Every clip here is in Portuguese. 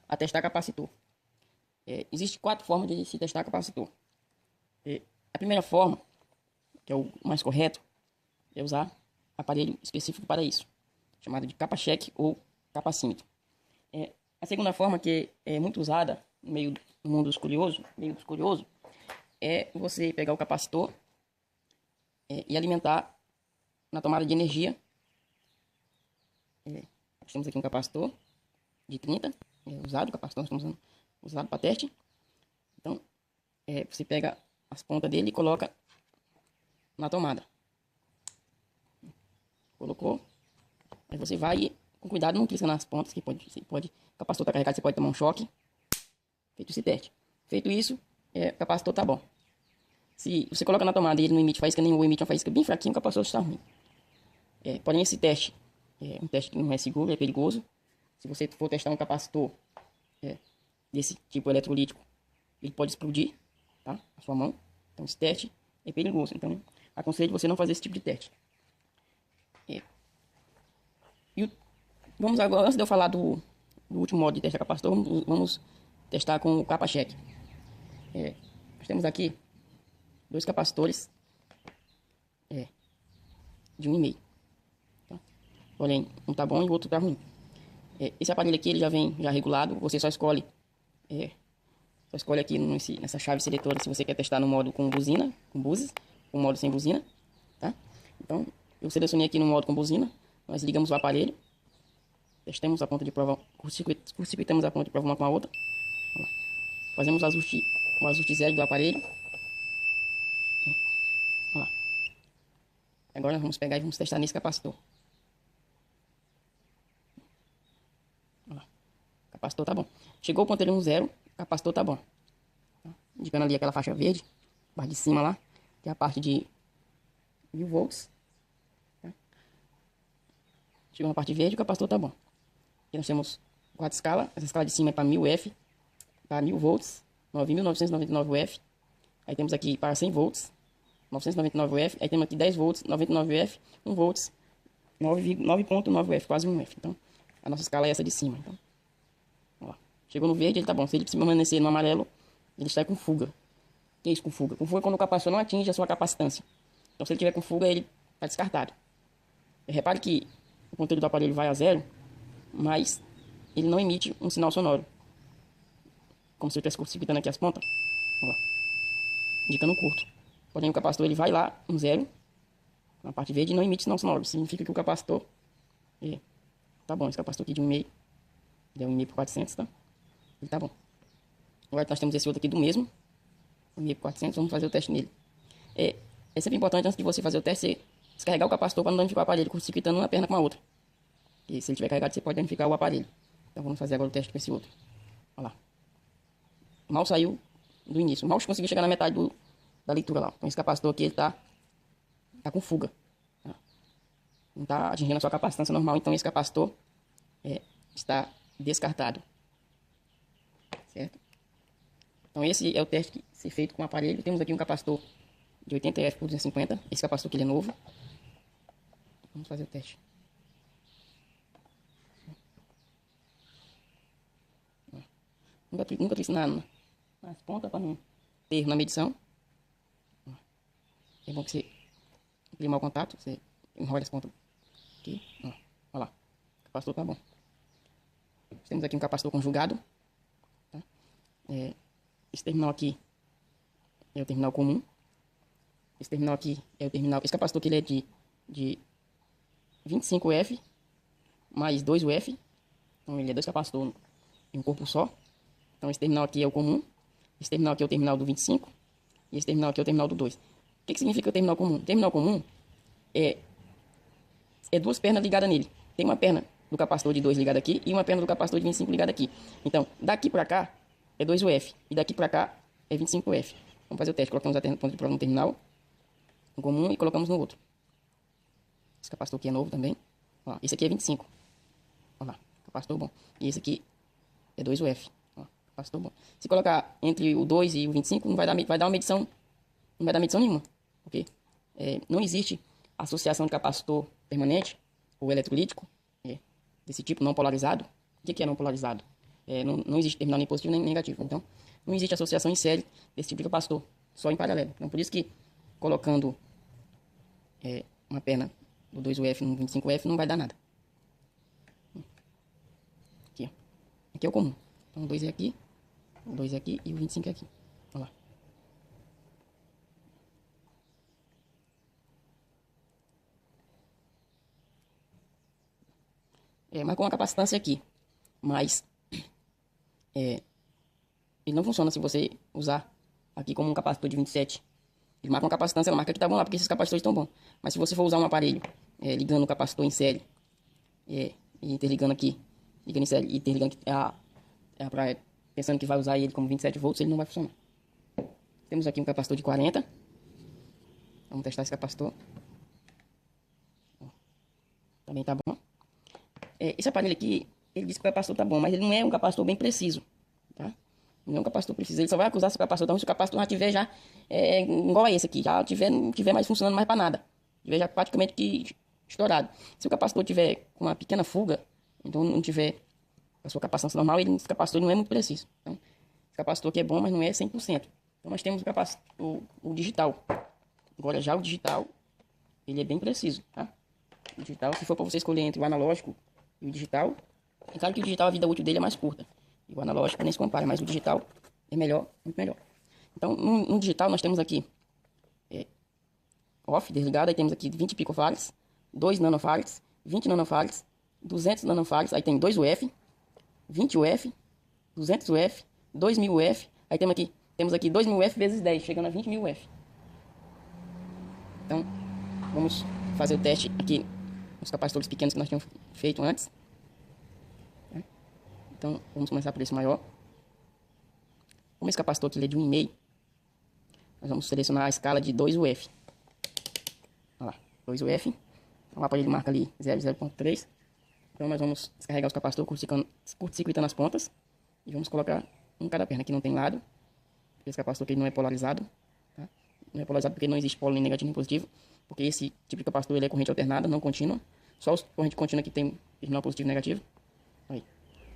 a testar capacitor. Existem 4 formas de se testar capacitor. A primeira forma, que é o mais correto, é usar aparelho específico para isso, chamado de capa-cheque ou capacímetro. A segunda forma, que é muito usada no mundo dos curiosos, é você pegar o capacitor e alimentar na tomada de energia. Nós temos aqui um capacitor de 30, usado, o capacitor nós estamos usando para teste. Então, você pega as pontas dele e coloca na tomada. Colocou, aí você vai com cuidado, não clica nas pontas, que o capacitor está carregado, você pode tomar um choque. Feito esse teste. Feito isso, o capacitor tá bom. Se você coloca na tomada e ele não emite faísca nenhuma, emite uma faísca bem fraquinha, o capacitor está ruim. Porém, esse teste é um teste que não é seguro, é perigoso. Se você for testar um capacitor desse tipo eletrolítico, ele pode explodir, tá? A sua mão. Então, esse teste é perigoso. Então, aconselho você não fazer esse tipo de teste. Vamos agora, antes de eu falar do último modo de testar capacitor, vamos testar com o capa-cheque. Nós temos aqui 2 capacitores de 1,5. Tá? Porém, um tá bom e o outro tá ruim. Esse aparelho aqui ele já vem regulado. Você só escolhe aqui nessa chave seletora se você quer testar no modo com buzina, com buses, ou modo sem buzina, tá? Então, eu selecionei aqui no modo com buzina. Nós ligamos o aparelho, testamos a ponta de prova, curto-circuitamos a ponta de prova uma com a outra. Fazemos o ajuste zero do aparelho. Olha lá. Agora nós vamos pegar e vamos testar nesse capacitor. Olha lá. O capacitor tá bom. Chegou o ponteiro no zero, o capacitor tá bom. Tá? Indicando ali aquela faixa verde, parte de cima lá, que é a parte de 1000 volts. Tá? Chegou na parte verde, o capacitor tá bom. Aqui nós temos 4 escalas. Essa escala de cima é para 1000 F, para 1000 volts, 9.999 F. Aí temos aqui para 100 volts, 999 F. Aí temos aqui 10 volts, 99 F, 1 volts, 9.9 F, quase 1 F. Então, a nossa escala é essa de cima. Então, ó, chegou no verde, ele tá bom. Se ele permanecer no amarelo, ele está com fuga. O que é isso com fuga? Com fuga é quando o capacitor não atinge a sua capacitância. Então, se ele tiver com fuga, ele está descartado. Repare que o ponteiro do aparelho vai a zero, mas ele não emite um sinal sonoro. Como se eu estivesse curto-circuitando aqui as pontas. Ó, indicando curto. Porém, o capacitor ele vai lá em zero, na parte verde, e não emite sinal sonoro. Significa que o capacitor tá bom. Esse capacitor aqui de 1,5, ele é 1,5 por 400, tá? Ele tá bom. Agora nós temos esse outro aqui do mesmo, 1,5 por 400, vamos fazer o teste nele. É sempre importante, antes de você fazer o teste, você descarregar o capacitor para não danificar o aparelho, curto-circuitando uma perna com a outra. E se ele tiver carregado, você pode danificar o aparelho. Então vamos fazer agora o teste com esse outro. Olha lá. Mal saiu do início, mal conseguiu chegar na metade da leitura lá. Então esse capacitor aqui ele tá com fuga, tá? Não tá atingindo a sua capacitância normal, então esse capacitor está descartado, certo? Então esse é o teste que se feito com o aparelho. Temos aqui um capacitor de 80 F por 250. Esse capacitor aqui ele é novo. Vamos fazer o teste. Nunca fiz nas pontas para não ter na medição. É bom que você limar o contato, você enrola as pontas aqui. Olha lá, o capacitor tá bom. Temos aqui um capacitor conjugado. Tá? Esse terminal aqui é o terminal comum. Esse terminal aqui é o terminal. Esse capacitor aqui ele é de 25 F mais 2 UF. Então ele é 2 capacitores em um corpo só. Então esse terminal aqui é o comum. Esse terminal aqui é o terminal do 25. E esse terminal aqui é o terminal do 2. O que significa o terminal comum? O terminal comum é 2 pernas ligadas nele. Tem uma perna do capacitor de 2 ligada aqui e uma perna do capacitor de 25 ligada aqui. Então, daqui para cá é 2 UF e daqui para cá é 25 UF. Vamos fazer o teste. Colocamos a ponta de prova no terminal no comum e colocamos no outro. Esse capacitor aqui é novo também. Ó, esse aqui é 25. Olha lá, capacitor bom. E esse aqui é 2 UF. Ó, capacitor bom. Se colocar entre o 2 e o 25, vai dar uma medição. Não vai dar medição nenhuma. Porque não existe associação de capacitor permanente ou eletrolítico desse tipo não polarizado. O que é não polarizado? Não existe terminal nem positivo nem negativo. Então, não existe associação em série desse tipo de capacitor, só em paralelo. Então, por isso que colocando uma perna do 2UF no 25F não vai dar nada. Aqui, ó. Aqui é o comum. Então, o 2 é aqui, o 2 é aqui e o 25 é aqui. Olha lá. Marcou uma capacitância aqui, mas ele não funciona se você usar aqui como um capacitor de 27. Ele marca uma capacitância, ela marca que tá bom lá, porque esses capacitores estão bons. Mas se você for usar um aparelho ligando o capacitor em série e interligando aqui, ligando em série e interligando pensando que vai usar ele como 27 volts, ele não vai funcionar. Temos aqui um capacitor de 40. Vamos testar esse capacitor. Também tá bom. Esse aparelho aqui, ele diz que o capacitor tá bom, mas ele não é um capacitor bem preciso, tá? Não é um capacitor preciso. Ele só vai acusar se o capacitor, então, se o capacitor já tiver igual a esse aqui, já não tiver mais funcionando mais para nada. Tiver já praticamente que estourado. Se o capacitor tiver com uma pequena fuga, então não tiver a sua capacitância normal, esse capacitor não é muito preciso. Então, esse capacitor aqui é bom, mas não é 100%. Então nós temos o digital. Agora já o digital, ele é bem preciso, tá? O digital, se for para você escolher entre o analógico e o digital, é claro que o digital, a vida útil dele é mais curta. E o analógico nem se compara, mas o digital é melhor, muito melhor. Então, no digital, nós temos aqui off, desligado, aí temos aqui 20 picofarads, 2 nanofarads, 20 nanofarads, 200 nanofarads, aí tem 2 UF, 20 UF, 200 UF, 2000 UF, aí temos aqui 2000 UF vezes 10, chegando a 20.000 UF. Então, vamos fazer o teste aqui nos capacitores pequenos que nós tínhamos feito antes. Então, vamos começar por esse maior. Como esse capacitor aqui ele é de 1,5, nós vamos selecionar a escala de 2 UF. Olha lá, 2 UF. O aparelho marca ali 0,0.3. Então, nós vamos descarregar os capacitores curto-circuitando as pontas. E vamos colocar em cada perna. Aqui não tem lado. Esse capacitor aqui não é polarizado. Tá? Não é polarizado porque não existe polo nem negativo nem positivo. Porque esse tipo de capacitor ele é corrente alternada, não contínua. Só os corrente contínua que tem terminal positivo e negativo.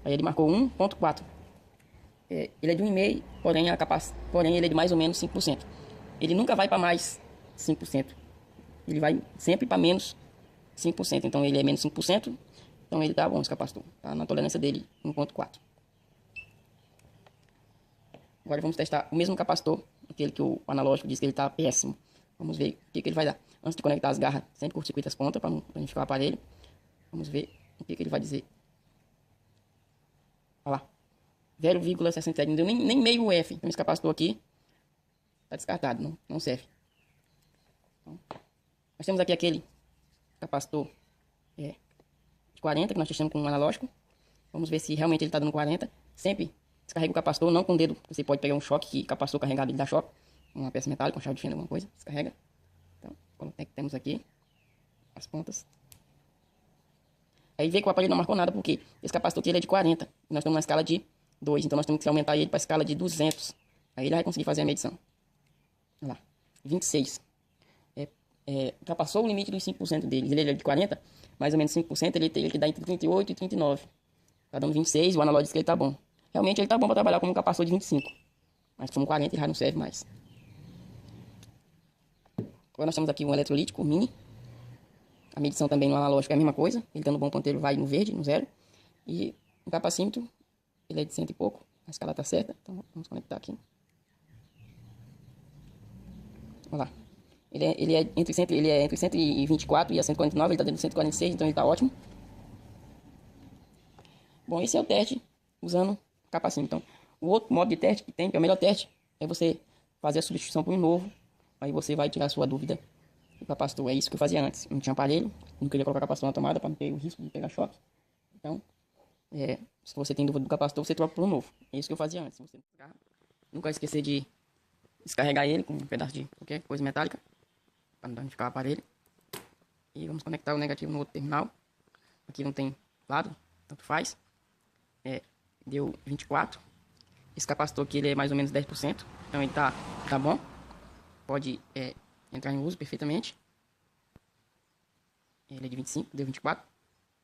Aí ele marcou 1,4. Ele é de 1,5, porém ele é de mais ou menos 5%. Ele nunca vai para mais 5%. Ele vai sempre para menos 5%. Então ele é menos 5%. Então ele tá bom, esse capacitor. Tá na tolerância dele, 1,4. Agora vamos testar o mesmo capacitor, aquele que o analógico diz que ele tá péssimo. Vamos ver o que ele vai dar. Antes de conectar as garras, sempre curto-circuita as pontas para não danificar o aparelho. Vamos ver o que ele vai dizer. Olha lá. 0,67. Não deu nem meio UF. Então esse capacitor aqui está descartado. Não serve. Então, nós temos aqui aquele capacitor de 40 que nós testamos com um analógico. Vamos ver se realmente ele está dando 40. Sempre descarrega o capacitor, não com o dedo. Você pode pegar um choque, que capacitor carregado ele dá choque. Uma peça metálica, uma chave de fenda, alguma coisa. Descarrega. Então, temos aqui as pontas. Aí vê que o aparelho não marcou nada, porque esse capacitor aqui ele é de 40. E nós estamos na escala de 2. Então nós temos que aumentar ele para a escala de 200. Aí ele vai conseguir fazer a medição. Olha lá. 26. Ultrapassou o limite dos 5% dele. Ele é de 40, mais ou menos 5%. Ele dá entre 38 e 39. Tá dando 26. O analógico diz que ele tá bom. Realmente ele tá bom para trabalhar como um capacitor de 25. Mas como 40 ele já não serve mais. Agora nós temos aqui um eletrolítico mini. A medição também no analógico é a mesma coisa. Ele dando bom ponteiro vai no verde, no 0. E o capacímetro, ele é de 100 e pouco. A escala tá certa. Então vamos conectar aqui. Olha lá. Ele é entre 124 e a 149. Ele tá dentro de 146, então ele tá ótimo. Bom, esse é o teste usando o capacímetro. Então, o outro modo de teste que tem, que é o melhor teste, é você fazer a substituição por um novo. Aí você vai tirar a sua dúvida do capacitor. É isso que eu fazia antes. Não tinha aparelho, não queria colocar capacitor na tomada para não ter o risco de pegar choque. Então, se você tem dúvida do capacitor, você troca por um novo. É isso que eu fazia antes. Você nunca esquecer de descarregar ele com um pedaço de qualquer coisa metálica para não danificar o aparelho. E vamos conectar o negativo no outro terminal. Aqui não tem lado, tanto faz. Deu 24. Esse capacitor aqui ele é mais ou menos 10%. Então ele tá bom. Pode entrar em uso perfeitamente. Ele é de 25, deu 24.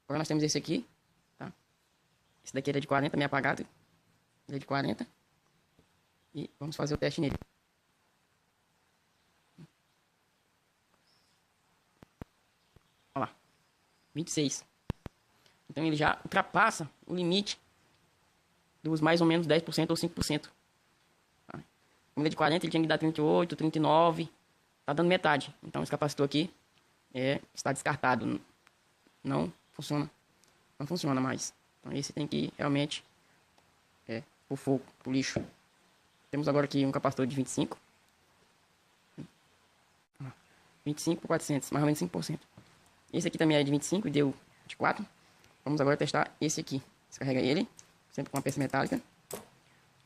Agora nós temos esse aqui, tá? Esse daqui ele é de 40, meio apagado. Ele é de 40. E vamos fazer o teste nele. Olha lá. 26. Então ele já ultrapassa o limite dos mais ou menos 10% ou 5%. Tá? Como ele é de 40, ele tinha que dar 38, 39. Tá dando metade. Então esse capacitor aqui está descartado. Não funciona. Não funciona mais. Então esse tem que ir realmente pro fogo, pro lixo. Temos agora aqui um capacitor de 25. 25 por 400, mais ou menos 5%. Esse aqui também é de 25 e deu de 4. Vamos agora testar esse aqui. Descarrega ele, sempre com uma peça metálica.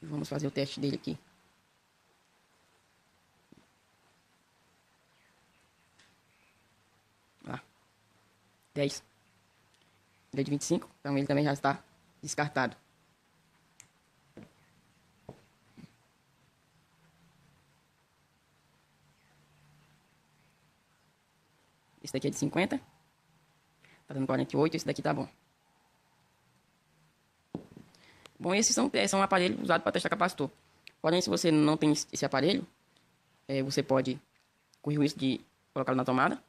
E vamos fazer o teste dele aqui. Lá. 10. Ele é de 25, então ele também já está descartado. Esse daqui é de 50. Tá dando 48, esse daqui tá bom. Bom, esses são aparelhos usados para testar capacitor. Porém, se você não tem esse aparelho, você pode correr o risco de colocá-lo na tomada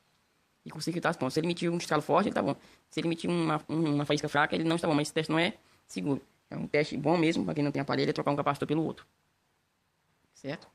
e conseguir as pontas. Se ele emitir um estalo forte, ele tá bom. Se ele emitir uma faísca fraca, ele não está bom. Mas esse teste não é seguro. É um teste bom mesmo, para quem não tem aparelho, é trocar um capacitor pelo outro. Certo?